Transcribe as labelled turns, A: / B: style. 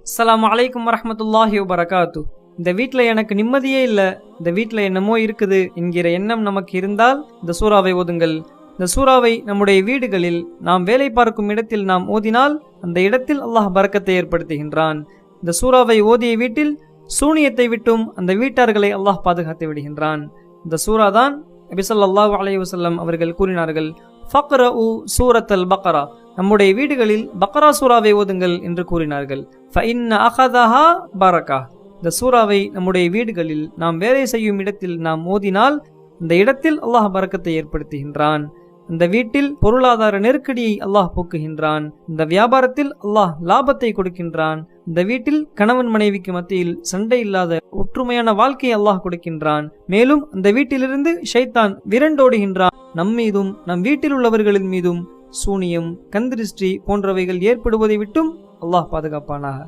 A: அஸ்ஸலாமு அலைக்கும் வரஹ்மத்துல்லாஹி வபரகாத்து. இந்த வீட்டில் எனக்கு நிம்மதியே இல்லை, இந்த வீட்டில் என்னமோ இருக்குது என்கிற எண்ணம் நமக்கு இருந்தால் இந்த சூறாவை ஓதுங்கள். இந்த சூறாவை நம்முடைய வீடுகளில் நாம் வேலை பார்க்கும் இடத்தில் நாம் ஓதினால் அந்த இடத்தில் அல்லாஹ் பரக்கத்தை ஏற்படுத்துகின்றான். இந்த சூறாவை ஓதிய வீட்டில் சூனியத்தை விட்டும் அந்த வீட்டார்களை அல்லாஹ் பாதுகாத்து விடுகின்றான். இந்த சூரா தான் நபி ஸல்லல்லாஹு அலைஹி வஸல்லம் அவர்கள் கூறினார்கள், ஃபக்ரஉ சூரத்தல் பக்ரா, நம்முடைய வீடுகளில் பக்ரா சூறாவை ஓதுங்கள் என்று கூறினார்கள். ஃபஇன்ன அகதஹா பரக்கா, இந்த சூறாவை நம்முடைய வீடுகளில் நாம் வேலை செய்யும் இடத்தில் நாம் ஓதினால் இந்த இடத்தில் அல்லாஹ் பரக்கத்தை ஏற்படுத்துகின்றான். இந்த வீட்டில் பொருளாதார நெருக்கடியை அல்லாஹ் போக்குகின்றான். இந்த வியாபாரத்தில் அல்லாஹ் லாபத்தை கொடுக்கின்றான். இந்த வீட்டில் கணவன் மனைவிக்கு மத்தியில் சண்டை இல்லாத ஒற்றுமையான வாழ்க்கையை அல்லாஹ் கொடுக்கின்றான். மேலும் அந்த வீட்டிலிருந்து ஷைத்தான் விரண்டோடுகின்றான். நம் மீதும் நம் வீட்டில் உள்ளவர்களின் மீதும் சூனியம், கந்திருஷ்டி போன்றவைகள் ஏற்படுவதை விட்டும் அல்லாஹ் பாதுகாப்பானாக.